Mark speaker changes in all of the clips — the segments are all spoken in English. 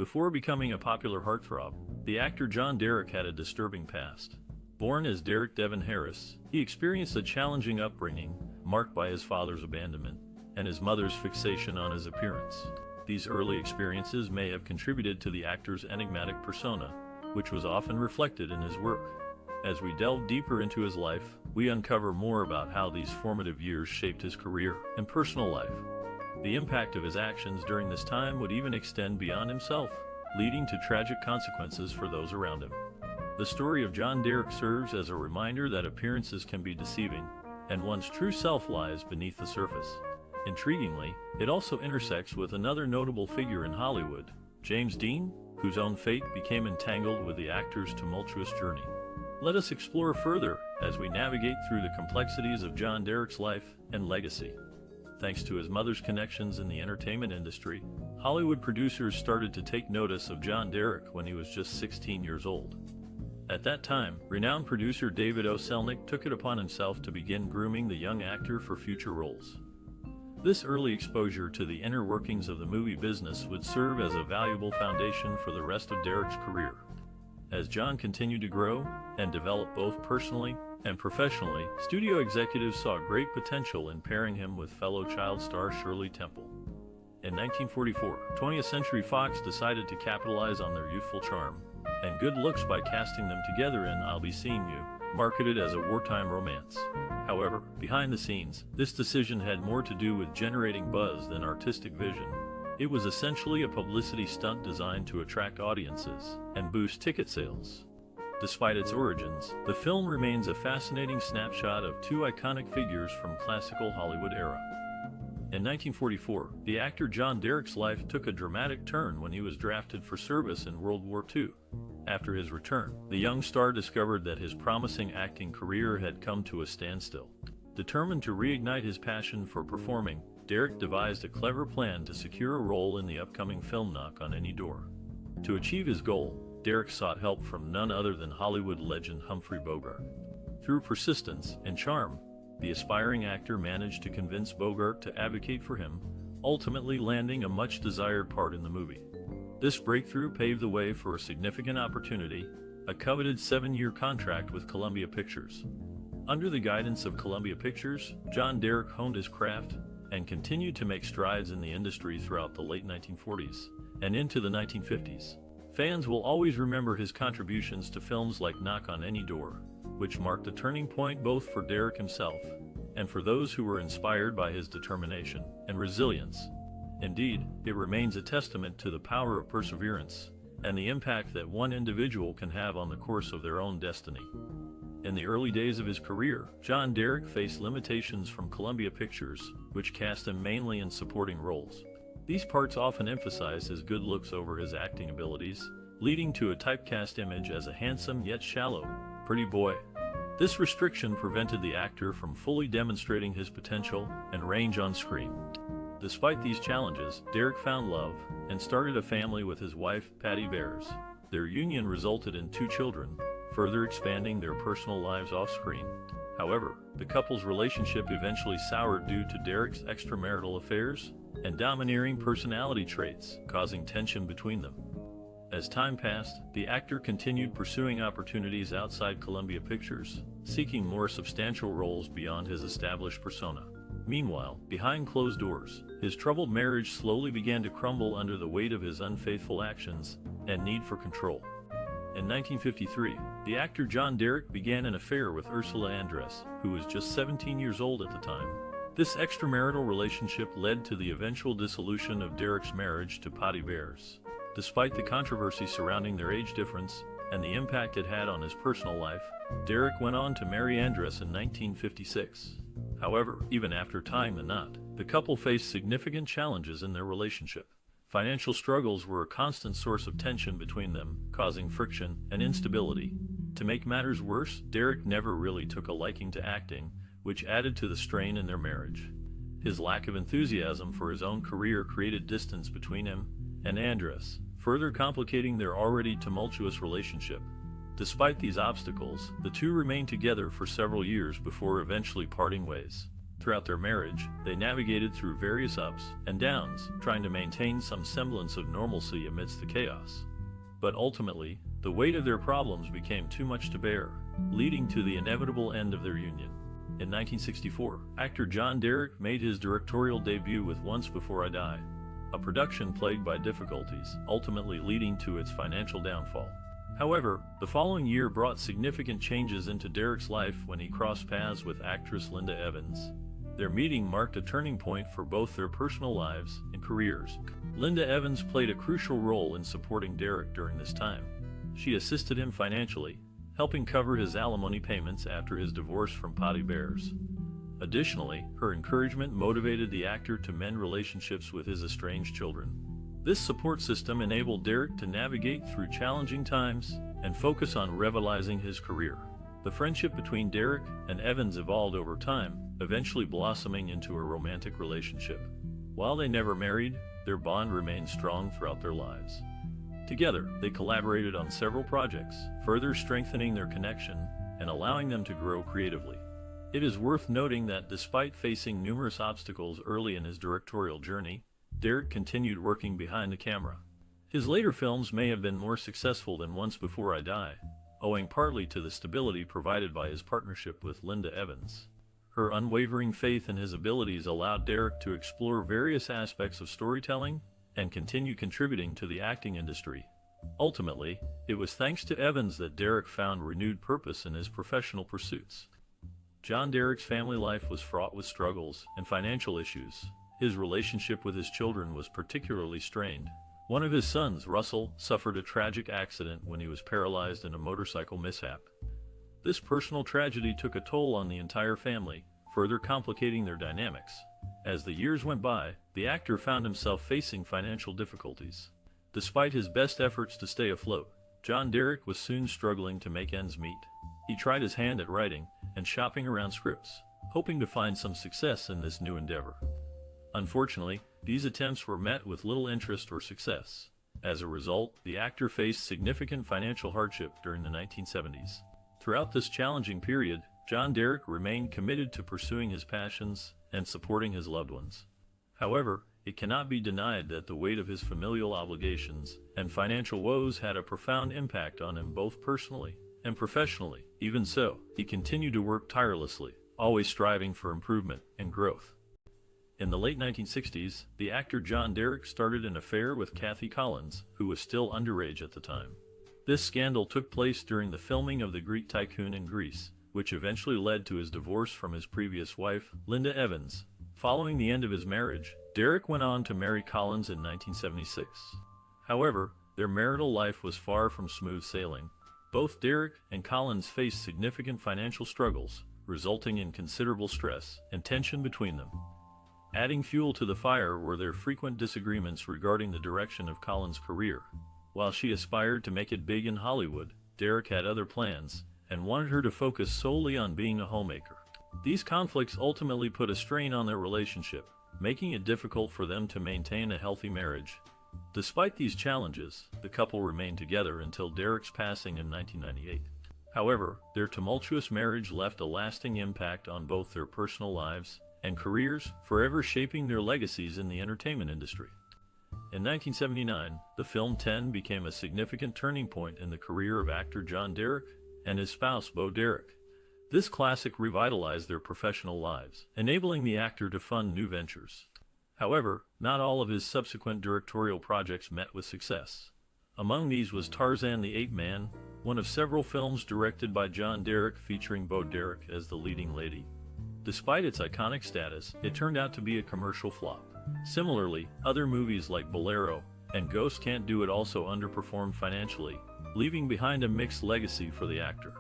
Speaker 1: Before becoming a popular heartthrob, the actor John Derek had a disturbing past. Born as Derek Devon Harris, he experienced a challenging upbringing, marked by his father's abandonment and his mother's fixation on his appearance. These early experiences may have contributed to the actor's enigmatic persona, which was often reflected in his work. As we delve deeper into his life, we uncover more about how these formative years shaped his career and personal life. The impact of his actions during this time would even extend beyond himself, leading to tragic consequences for those around him. The story of John Derek serves as a reminder that appearances can be deceiving, and one's true self lies beneath the surface. Intriguingly, it also intersects with another notable figure in Hollywood, James Dean, whose own fate became entangled with the actor's tumultuous journey. Let us explore further as we navigate through the complexities of John Derek's life and legacy. Thanks to his mother's connections in the entertainment industry, Hollywood producers started to take notice of John Derek when he was just 16 years old. At that time, renowned producer David O. Selnick took it upon himself to begin grooming the young actor for future roles. This early exposure to the inner workings of the movie business would serve as a valuable foundation for the rest of Derek's career. As John continued to grow and develop both personally and professionally, studio executives saw great potential in pairing him with fellow child star Shirley Temple. In 1944, 20th Century Fox decided to capitalize on their youthful charm and good looks by casting them together in I'll Be Seeing You, marketed as a wartime romance. However, behind the scenes, this decision had more to do with generating buzz than artistic vision. It was essentially a publicity stunt designed to attract audiences and boost ticket sales. Despite its origins, the film remains a fascinating snapshot of two iconic figures from classical Hollywood era. In 1944, the actor John Derek's life took a dramatic turn when he was drafted for service in World War II. After his return, the young star discovered that his promising acting career had come to a standstill. Determined to reignite his passion for performing, Derek devised a clever plan to secure a role in the upcoming film Knock on Any Door. To achieve his goal, Derek sought help from none other than Hollywood legend Humphrey Bogart. Through persistence and charm, the aspiring actor managed to convince Bogart to advocate for him, ultimately landing a much-desired part in the movie. This breakthrough paved the way for a significant opportunity, a coveted 7-year contract with Columbia Pictures. Under the guidance of Columbia Pictures, John Derek honed his craft and continued to make strides in the industry throughout the late 1940s and into the 1950s. Fans will always remember his contributions to films like Knock on Any Door, which marked a turning point both for Derek himself and for those who were inspired by his determination and resilience. Indeed, it remains a testament to the power of perseverance and the impact that one individual can have on the course of their own destiny. In the early days of his career, John Derek faced limitations from Columbia Pictures, which cast him mainly in supporting roles. These parts often emphasized his good looks over his acting abilities, leading to a typecast image as a handsome yet shallow, pretty boy. This restriction prevented the actor from fully demonstrating his potential and range on screen. Despite these challenges, Derek found love and started a family with his wife, Patty Bears. Their union resulted in 2 children, further expanding their personal lives off-screen. However, the couple's relationship eventually soured due to Derek's extramarital affairs and domineering personality traits, causing tension between them. As time passed, the actor continued pursuing opportunities outside Columbia Pictures, seeking more substantial roles beyond his established persona. Meanwhile, behind closed doors, his troubled marriage slowly began to crumble under the weight of his unfaithful actions and need for control. In 1953, the actor John Derek began an affair with Ursula Andress, who was just 17 years old at the time. This extramarital relationship led to the eventual dissolution of Derek's marriage to Patty Bears. Despite the controversy surrounding their age difference and the impact it had on his personal life, Derek went on to marry Andress in 1956. However, even after tying the knot, the couple faced significant challenges in their relationship. Financial struggles were a constant source of tension between them, causing friction and instability. To make matters worse, Derek never really took a liking to acting, which added to the strain in their marriage. His lack of enthusiasm for his own career created distance between him and Andress, further complicating their already tumultuous relationship. Despite these obstacles, the two remained together for several years before eventually parting ways. Throughout their marriage, they navigated through various ups and downs, trying to maintain some semblance of normalcy amidst the chaos. But ultimately, the weight of their problems became too much to bear, leading to the inevitable end of their union. In 1964, actor John Derek made his directorial debut with Once Before I Die, a production plagued by difficulties, ultimately leading to its financial downfall. However, the following year brought significant changes into Derek's life when he crossed paths with actress Linda Evans. Their meeting marked a turning point for both their personal lives and careers. Linda Evans played a crucial role in supporting Derek during this time. She assisted him financially, helping cover his alimony payments after his divorce from Potty Bears. Additionally, her encouragement motivated the actor to mend relationships with his estranged children. This support system enabled Derek to navigate through challenging times and focus on revitalizing his career. The friendship between Derek and Evans evolved over time, eventually blossoming into a romantic relationship. While they never married, their bond remained strong throughout their lives. Together, they collaborated on several projects, further strengthening their connection and allowing them to grow creatively. It is worth noting that despite facing numerous obstacles early in his directorial journey, Derek continued working behind the camera. His later films may have been more successful than Once Before I Die, owing partly to the stability provided by his partnership with Linda Evans. Her unwavering faith in his abilities allowed Derek to explore various aspects of storytelling and continue contributing to the acting industry. Ultimately, it was thanks to Evans that Derek found renewed purpose in his professional pursuits. John Derek's family life was fraught with struggles and financial issues. His relationship with his children was particularly strained. One of his sons, Russell, suffered a tragic accident when he was paralyzed in a motorcycle mishap. This personal tragedy took a toll on the entire family, further complicating their dynamics. As the years went by, the actor found himself facing financial difficulties. Despite his best efforts to stay afloat, John Derek was soon struggling to make ends meet. He tried his hand at writing and shopping around scripts, hoping to find some success in this new endeavor. Unfortunately, these attempts were met with little interest or success. As a result, the actor faced significant financial hardship during the 1970s. Throughout this challenging period, John Derek remained committed to pursuing his passions and supporting his loved ones. However, it cannot be denied that the weight of his familial obligations and financial woes had a profound impact on him both personally and professionally. Even so, he continued to work tirelessly, always striving for improvement and growth. In the late 1960s, the actor John Derek started an affair with Kathy Collins, who was still underage at the time. This scandal took place during the filming of The Greek Tycoon in Greece, which eventually led to his divorce from his previous wife, Linda Evans. Following the end of his marriage, Derek went on to marry Collins in 1976. However, their marital life was far from smooth sailing. Both Derek and Collins faced significant financial struggles, resulting in considerable stress and tension between them. Adding fuel to the fire were their frequent disagreements regarding the direction of Collins' career. While she aspired to make it big in Hollywood, Derek had other plans and wanted her to focus solely on being a homemaker. These conflicts ultimately put a strain on their relationship, making it difficult for them to maintain a healthy marriage. Despite these challenges, the couple remained together until Derek's passing in 1998. However, their tumultuous marriage left a lasting impact on both their personal lives and careers, forever shaping their legacies in the entertainment industry. In 1979, the film 10 became a significant turning point in the career of actor John Derek and his spouse Bo Derek. This classic revitalized their professional lives, enabling the actor to fund new ventures. However, not all of his subsequent directorial projects met with success. Among these was Tarzan the Ape Man, one of several films directed by John Derek featuring Bo Derek as the leading lady. Despite its iconic status, it turned out to be a commercial flop. Similarly, other movies like Bolero and Ghost Can't Do It also underperformed financially, leaving behind a mixed legacy for the actor.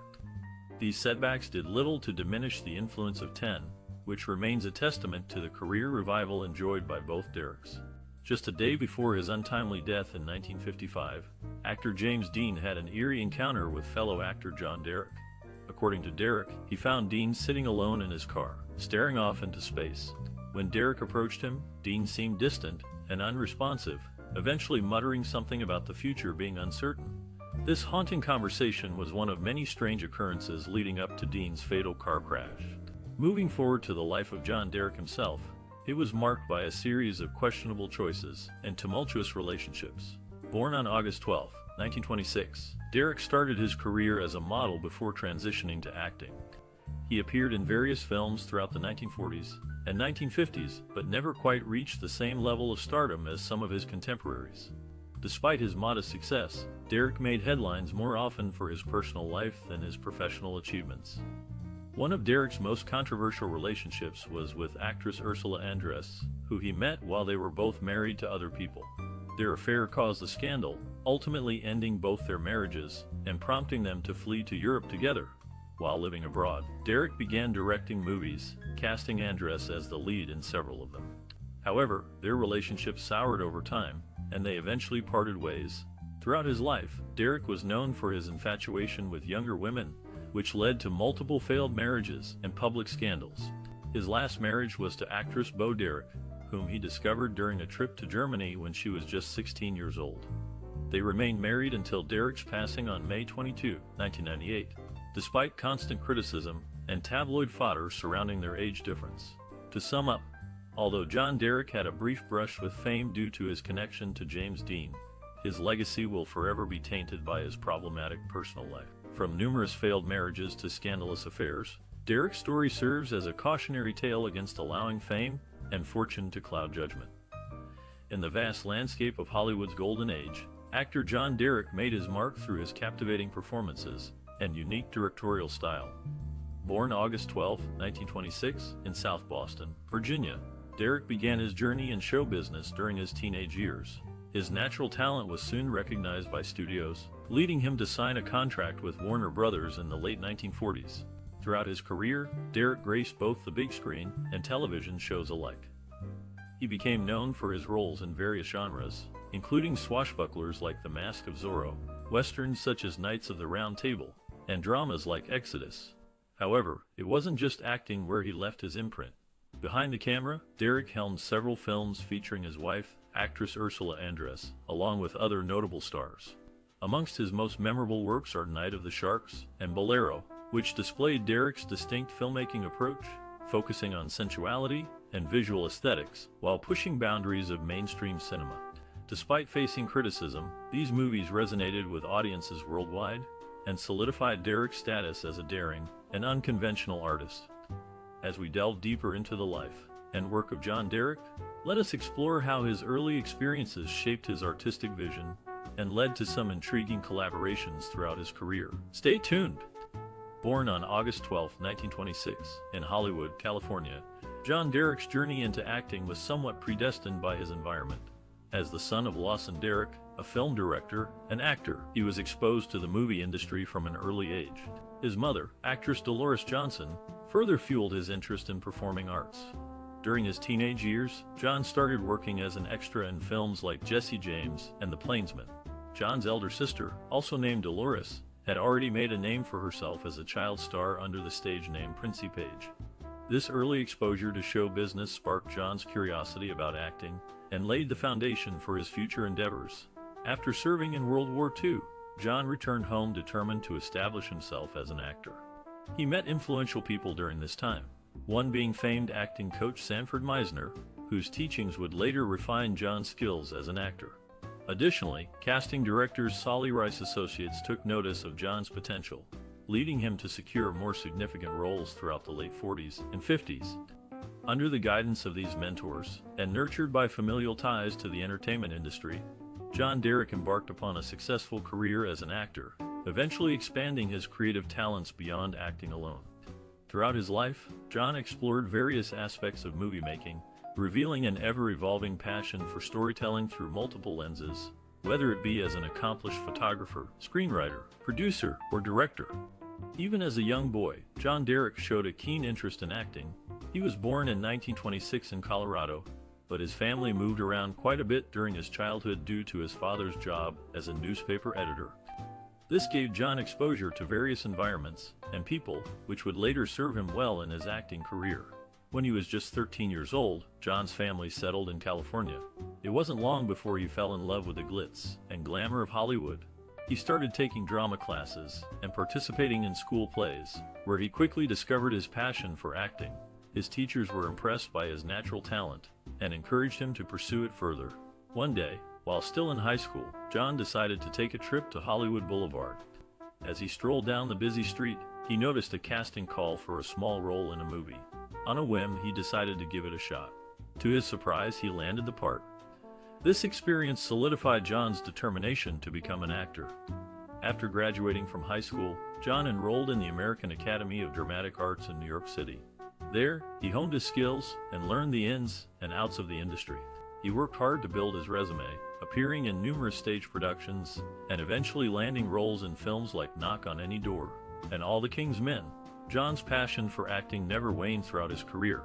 Speaker 1: These setbacks did little to diminish the influence of 10, which remains a testament to the career revival enjoyed by both Dereks. Just a day before his untimely death in 1955, actor James Dean had an eerie encounter with fellow actor John Derek. According to Derek, he found Dean sitting alone in his car, staring off into space. When Derek approached him, Dean seemed distant and unresponsive, eventually muttering something about the future being uncertain. This haunting conversation was one of many strange occurrences leading up to Dean's fatal car crash. Moving forward to the life of John Derek himself, it was marked by a series of questionable choices and tumultuous relationships. Born on August 12, 1926, Derek started his career as a model before transitioning to acting. He appeared in various films throughout the 1940s and 1950s, but never quite reached the same level of stardom as some of his contemporaries. Despite his modest success, Derek made headlines more often for his personal life than his professional achievements. One of Derek's most controversial relationships was with actress Ursula Andress, who he met while they were both married to other people. Their affair caused a scandal, ultimately ending both their marriages and prompting them to flee to Europe together. While living abroad, Derek began directing movies, casting Andress as the lead in several of them. However, their relationship soured over time, and they eventually parted ways. Throughout his life, Derek was known for his infatuation with younger women, which led to multiple failed marriages and public scandals. His last marriage was to actress Bo Derek, whom he discovered during a trip to Germany when she was just 16 years old. They remained married until Derek's passing on May 22, 1998, despite constant criticism and tabloid fodder surrounding their age difference. To sum up, although John Derek had a brief brush with fame due to his connection to James Dean, his legacy will forever be tainted by his problematic personal life. From numerous failed marriages to scandalous affairs, Derek's story serves as a cautionary tale against allowing fame and fortune to cloud judgment. In the vast landscape of Hollywood's golden age, actor John Derek made his mark through his captivating performances and unique directorial style. Born August 12, 1926, in South Boston, Virginia, Derek began his journey in show business during his teenage years. His natural talent was soon recognized by studios, leading him to sign a contract with Warner Brothers in the late 1940s. Throughout his career, Derek graced both the big screen and television shows alike. He became known for his roles in various genres, including swashbucklers like The Mask of Zorro, westerns such as Knights of the Round Table, and dramas like Exodus. However, it wasn't just acting where he left his imprint. Behind the camera, Derek helmed several films featuring his wife, actress Ursula Andress, along with other notable stars. Amongst his most memorable works are Night of the Sharks and Bolero, which displayed Derek's distinct filmmaking approach, focusing on sensuality and visual aesthetics while pushing boundaries of mainstream cinema. Despite facing criticism, these movies resonated with audiences worldwide and solidified Derek's status as a daring and unconventional artist. As we delve deeper into the life and work of John Derek, let us explore how his early experiences shaped his artistic vision and led to some intriguing collaborations throughout his career. Stay tuned! Born on August 12, 1926, in Hollywood, California, John Derek's journey into acting was somewhat predestined by his environment. As the son of Lawson Derek, a film director and actor, he was exposed to the movie industry from an early age. His mother, actress Dolores Johnson, further fueled his interest in performing arts. During his teenage years, John started working as an extra in films like Jesse James and The Plainsman. John's elder sister, also named Dolores, had already made a name for herself as a child star under the stage name Princey Page. This early exposure to show business sparked John's curiosity about acting and laid the foundation for his future endeavors. After serving in World War II, John returned home determined to establish himself as an actor. He met influential people during this time, one being famed acting coach Sanford Meisner, whose teachings would later refine John's skills as an actor. Additionally, casting directors Solly Rice Associates took notice of John's potential, leading him to secure more significant roles throughout the late 40s and 50s. Under the guidance of these mentors, and nurtured by familial ties to the entertainment industry, John Derek embarked upon a successful career as an actor, eventually expanding his creative talents beyond acting alone. Throughout his life, John explored various aspects of movie making, revealing an ever-evolving passion for storytelling through multiple lenses, whether it be as an accomplished photographer, screenwriter, producer, or director. Even as a young boy, John Derek showed a keen interest in acting. He was born in 1926 in Colorado, but his family moved around quite a bit during his childhood due to his father's job as a newspaper editor. This gave John exposure to various environments and people, which would later serve him well in his acting career. When he was just 13 years old, John's family settled in California. It wasn't long before he fell in love with the glitz and glamour of Hollywood. He started taking drama classes and participating in school plays, where he quickly discovered his passion for acting. His teachers were impressed by his natural talent and encouraged him to pursue it further. One day, while still in high school, John decided to take a trip to Hollywood Boulevard. As he strolled down the busy street, he noticed a casting call for a small role in a movie. On a whim, he decided to give it a shot. To his surprise, he landed the part. This experience solidified John's determination to become an actor. After graduating from high school, John enrolled in the American Academy of Dramatic Arts in New York City. There, he honed his skills and learned the ins and outs of the industry. He worked hard to build his resume, appearing in numerous stage productions, and eventually landing roles in films like Knock on Any Door and All the King's Men. John's passion for acting never waned throughout his career.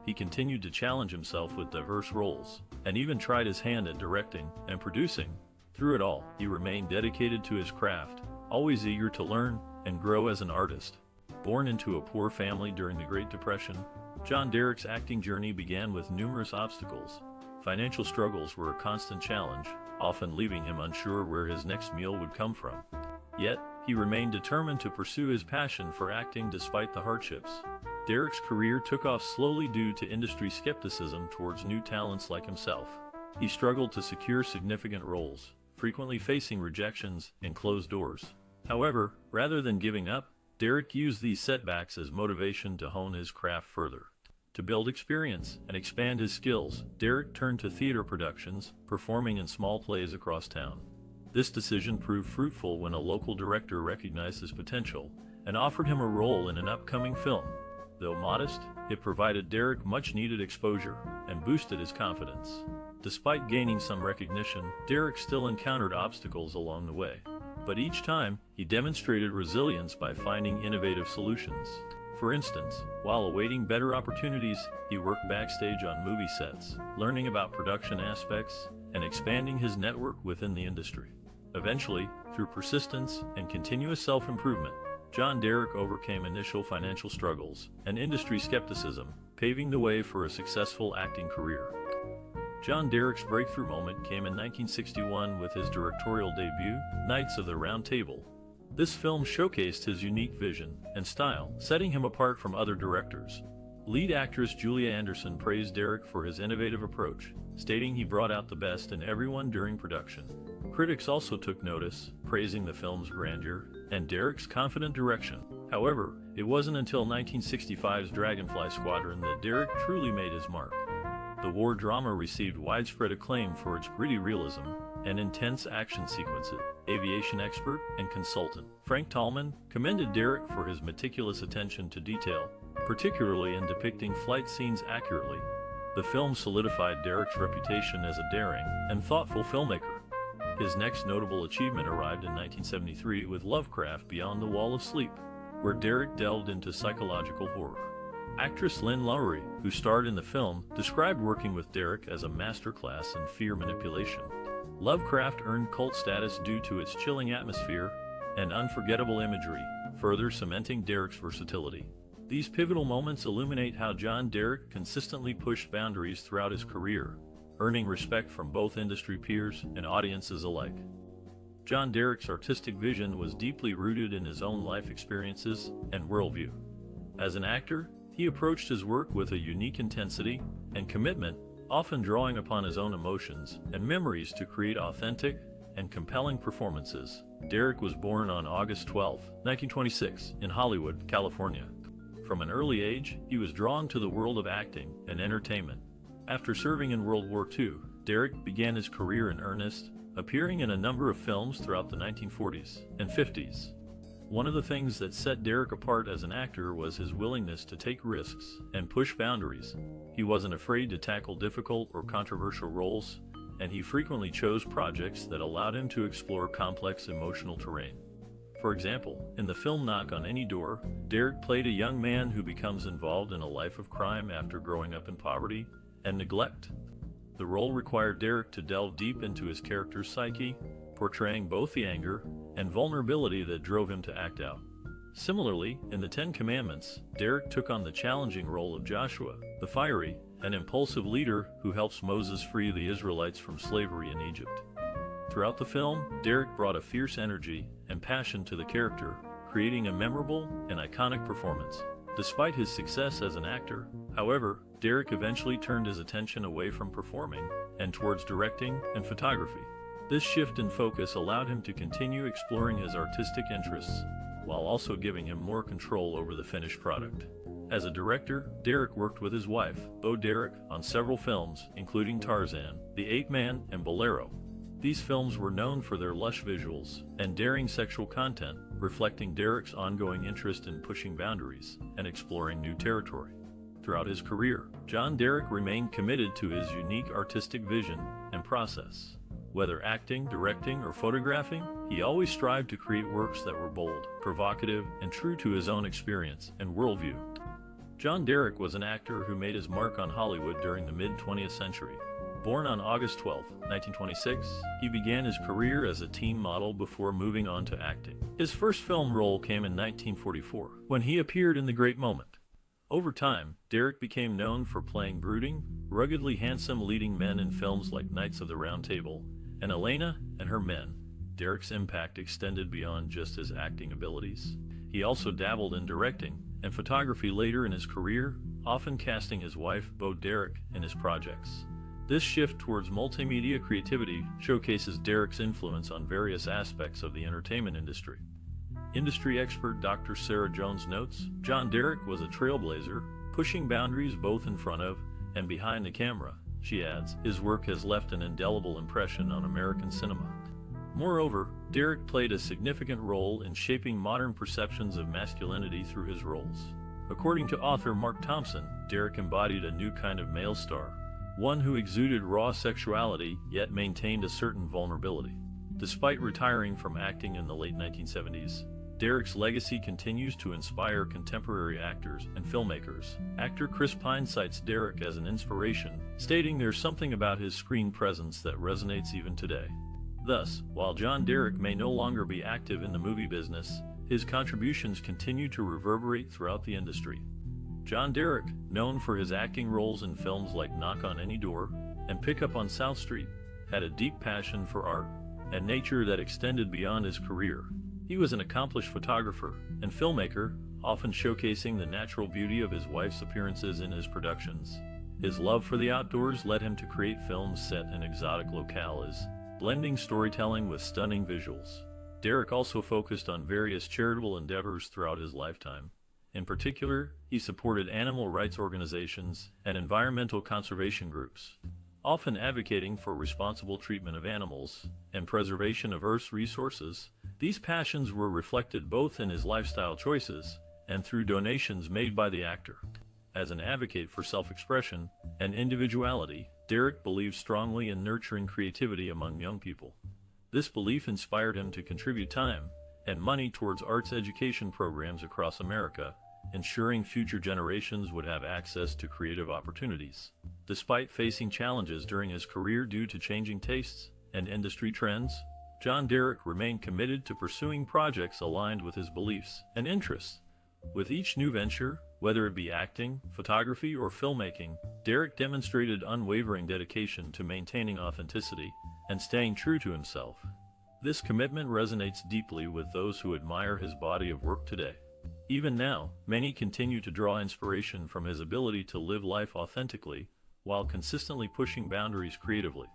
Speaker 1: He continued to challenge himself with diverse roles, and even tried his hand at directing and producing. Through it all, he remained dedicated to his craft, always eager to learn and grow as an artist. Born into a poor family during the Great Depression, John Derek's acting journey began with numerous obstacles. Financial struggles were a constant challenge, often leaving him unsure where his next meal would come from. Yet, he remained determined to pursue his passion for acting despite the hardships. Derek's career took off slowly due to industry skepticism towards new talents like himself. He struggled to secure significant roles, frequently facing rejections and closed doors. However, rather than giving up, Derek used these setbacks as motivation to hone his craft further. To build experience and expand his skills, Derek turned to theater productions, performing in small plays across town. This decision proved fruitful when a local director recognized his potential and offered him a role in an upcoming film. Though modest, it provided Derek much-needed exposure and boosted his confidence. Despite gaining some recognition, Derek still encountered obstacles along the way. But each time, he demonstrated resilience by finding innovative solutions. For instance, while awaiting better opportunities, he worked backstage on movie sets, learning about production aspects and expanding his network within the industry. Eventually, through persistence and continuous self-improvement, John Derek overcame initial financial struggles and industry skepticism, paving the way for a successful acting career. John Derek's breakthrough moment came in 1961 with his directorial debut, Knights of the Round Table. This film showcased his unique vision and style, setting him apart from other directors. Lead actress Julia Anderson praised Derek for his innovative approach, stating he brought out the best in everyone during production. Critics also took notice, praising the film's grandeur and Derek's confident direction. However, it wasn't until 1965's Dragonfly Squadron that Derek truly made his mark. The war drama received widespread acclaim for its gritty realism and intense action sequences. Aviation expert and consultant Frank Tallman commended Derek for his meticulous attention to detail, particularly in depicting flight scenes accurately. The film solidified Derek's reputation as a daring and thoughtful filmmaker. His next notable achievement arrived in 1973 with Lovecraft Beyond the Wall of Sleep, where Derek delved into psychological horror. Actress Lynn Lowry, who starred in the film, described working with Derek as a masterclass in fear manipulation. Lovecraft earned cult status due to its chilling atmosphere and unforgettable imagery, further cementing Derek's versatility. These pivotal moments illuminate how John Derek consistently pushed boundaries throughout his career, earning respect from both industry peers and audiences alike. John Derek's artistic vision was deeply rooted in his own life experiences and worldview. As an actor, he approached his work with a unique intensity and commitment, often drawing upon his own emotions and memories to create authentic and compelling performances. Derek was born on August 12, 1926, in Hollywood, California. From an early age, he was drawn to the world of acting and entertainment. After serving in World War II, Derek began his career in earnest, appearing in a number of films throughout the 1940s and 50s. One of the things that set Derek apart as an actor was his willingness to take risks and push boundaries. He wasn't afraid to tackle difficult or controversial roles, and he frequently chose projects that allowed him to explore complex emotional terrain. For example, in the film Knock on Any Door, Derek played a young man who becomes involved in a life of crime after growing up in poverty and neglect. The role required Derek to delve deep into his character's psyche, portraying both the anger and vulnerability that drove him to act out. Similarly, in the Ten Commandments, Derek took on the challenging role of Joshua, the fiery and impulsive leader who helps Moses free the Israelites from slavery in Egypt. Throughout the film, Derek brought a fierce energy and passion to the character, creating a memorable and iconic performance. Despite his success as an actor, however, Derek eventually turned his attention away from performing and towards directing and photography. This shift in focus allowed him to continue exploring his artistic interests, while also giving him more control over the finished product. As a director, Derek worked with his wife, Bo Derek, on several films, including Tarzan, The Ape Man, and Bolero. These films were known for their lush visuals and daring sexual content, reflecting Derek's ongoing interest in pushing boundaries and exploring new territory. Throughout his career, John Derek remained committed to his unique artistic vision and process. Whether acting, directing, or photographing, he always strived to create works that were bold, provocative, and true to his own experience and worldview. John Derek was an actor who made his mark on Hollywood during the mid-20th century. Born on August 12, 1926, he began his career as a teen model before moving on to acting. His first film role came in 1944, when he appeared in The Great Moment. Over time, Derek became known for playing brooding, ruggedly handsome leading men in films like Knights of the Round Table and Elena and Her Men. Derek's impact extended beyond just his acting abilities. He also dabbled in directing and photography later in his career, often casting his wife, Bo Derek, in his projects. This shift towards multimedia creativity showcases Derek's influence on various aspects of the entertainment industry. Industry expert Dr. Sarah Jones notes, John Derek was a trailblazer, pushing boundaries both in front of and behind the camera. She adds, his work has left an indelible impression on American cinema. Moreover, Derek played a significant role in shaping modern perceptions of masculinity through his roles. According to author Mark Thompson, Derek embodied a new kind of male star, one who exuded raw sexuality yet maintained a certain vulnerability. Despite retiring from acting in the late 1970s, Derek's legacy continues to inspire contemporary actors and filmmakers. Actor Chris Pine cites Derek as an inspiration, stating there's something about his screen presence that resonates even today. Thus, while John Derek may no longer be active in the movie business, his contributions continue to reverberate throughout the industry. John Derek, known for his acting roles in films like Knock on Any Door and Pick Up on South Street, had a deep passion for art and nature that extended beyond his career. He was an accomplished photographer and filmmaker, often showcasing the natural beauty of his wife's appearances in his productions. His love for the outdoors led him to create films set in exotic locales, blending storytelling with stunning visuals. Derek also focused on various charitable endeavors throughout his lifetime. In particular, he supported animal rights organizations and environmental conservation groups, often advocating for responsible treatment of animals and preservation of Earth's resources. These passions were reflected both in his lifestyle choices and through donations made by the actor. As an advocate for self-expression and individuality, Derek believed strongly in nurturing creativity among young people. This belief inspired him to contribute time and money towards arts education programs across America, ensuring future generations would have access to creative opportunities. Despite facing challenges during his career due to changing tastes and industry trends, John Derek remained committed to pursuing projects aligned with his beliefs and interests. With each new venture, whether it be acting, photography, or filmmaking, Derek demonstrated unwavering dedication to maintaining authenticity and staying true to himself. This commitment resonates deeply with those who admire his body of work today. Even now, many continue to draw inspiration from his ability to live life authentically while consistently pushing boundaries creatively.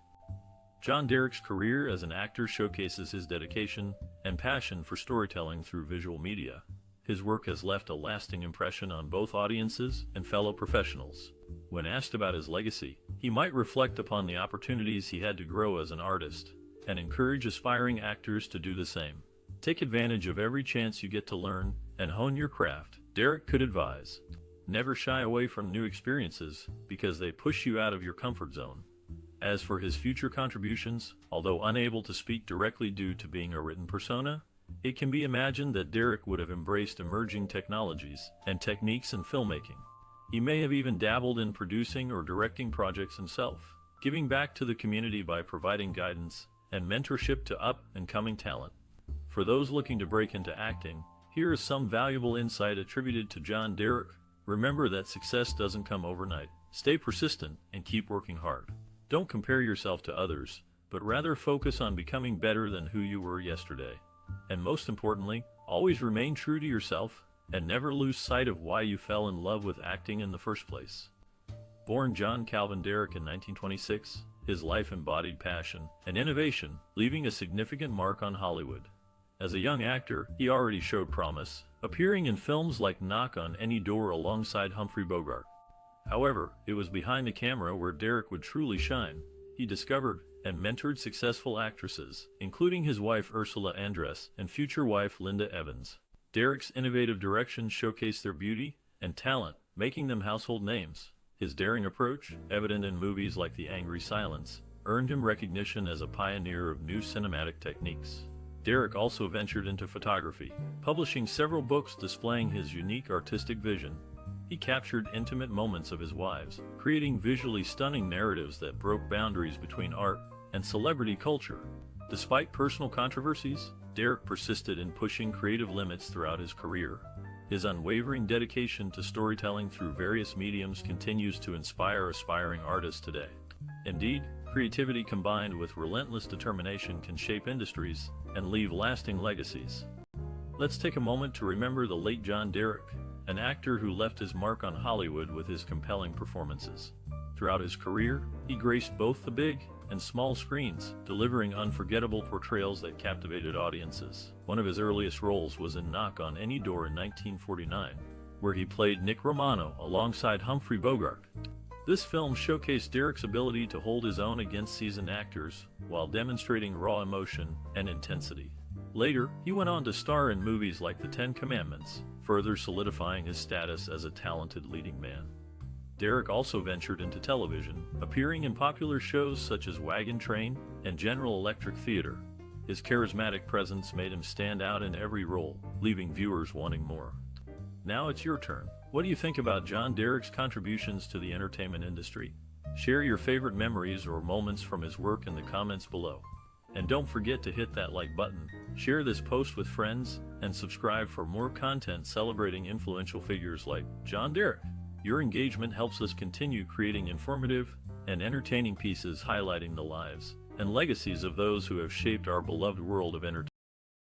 Speaker 1: John Derek's career as an actor showcases his dedication and passion for storytelling through visual media. His work has left a lasting impression on both audiences and fellow professionals. When asked about his legacy, he might reflect upon the opportunities he had to grow as an artist and encourage aspiring actors to do the same. Take advantage of every chance you get to learn and hone your craft. Derek could advise, never shy away from new experiences because they push you out of your comfort zone. As for his future contributions, although unable to speak directly due to being a written persona, it can be imagined that Derek would have embraced emerging technologies and techniques in filmmaking. He may have even dabbled in producing or directing projects himself, giving back to the community by providing guidance and mentorship to up-and-coming talent. For those looking to break into acting, here is some valuable insight attributed to John Derek. Remember that success doesn't come overnight. Stay persistent and keep working hard. Don't compare yourself to others, but rather focus on becoming better than who you were yesterday. And most importantly, always remain true to yourself and never lose sight of why you fell in love with acting in the first place. Born John Calvin Derrick in 1926, his life embodied passion and innovation, leaving a significant mark on Hollywood. As a young actor, he already showed promise, appearing in films like Knock on Any Door alongside Humphrey Bogart. However, it was behind the camera where Derrick would truly shine. He discovered and mentored successful actresses, including his wife Ursula Andress and future wife Linda Evans. Derrick's innovative direction showcased their beauty and talent, making them household names. His daring approach, evident in movies like The Angry Silence, earned him recognition as a pioneer of new cinematic techniques. Derrick also ventured into photography, publishing several books displaying his unique artistic vision. He captured intimate moments of his wives, creating visually stunning narratives that broke boundaries between art and celebrity culture. Despite personal controversies, Derrick persisted in pushing creative limits throughout his career. His unwavering dedication to storytelling through various mediums continues to inspire aspiring artists today. Indeed, creativity combined with relentless determination can shape industries and leave lasting legacies. Let's take a moment to remember the late John Derrick, an actor who left his mark on Hollywood with his compelling performances. Throughout his career, he graced both the big and small screens, delivering unforgettable portrayals that captivated audiences. One of his earliest roles was in Knock on Any Door in 1949, where he played Nick Romano alongside Humphrey Bogart. This film showcased Derrick's ability to hold his own against seasoned actors while demonstrating raw emotion and intensity. Later, he went on to star in movies like The Ten Commandments, further solidifying his status as a talented leading man. Derrick also ventured into television, appearing in popular shows such as Wagon Train and General Electric Theater. His charismatic presence made him stand out in every role, leaving viewers wanting more. Now it's your turn. What do you think about John Derrick's contributions to the entertainment industry? Share your favorite memories or moments from his work in the comments below. And don't forget to hit that like button, share this post with friends, and subscribe for more content celebrating influential figures like John Derrick. Your engagement helps us continue creating informative and entertaining pieces highlighting the lives and legacies of those who have shaped our beloved world of entertainment.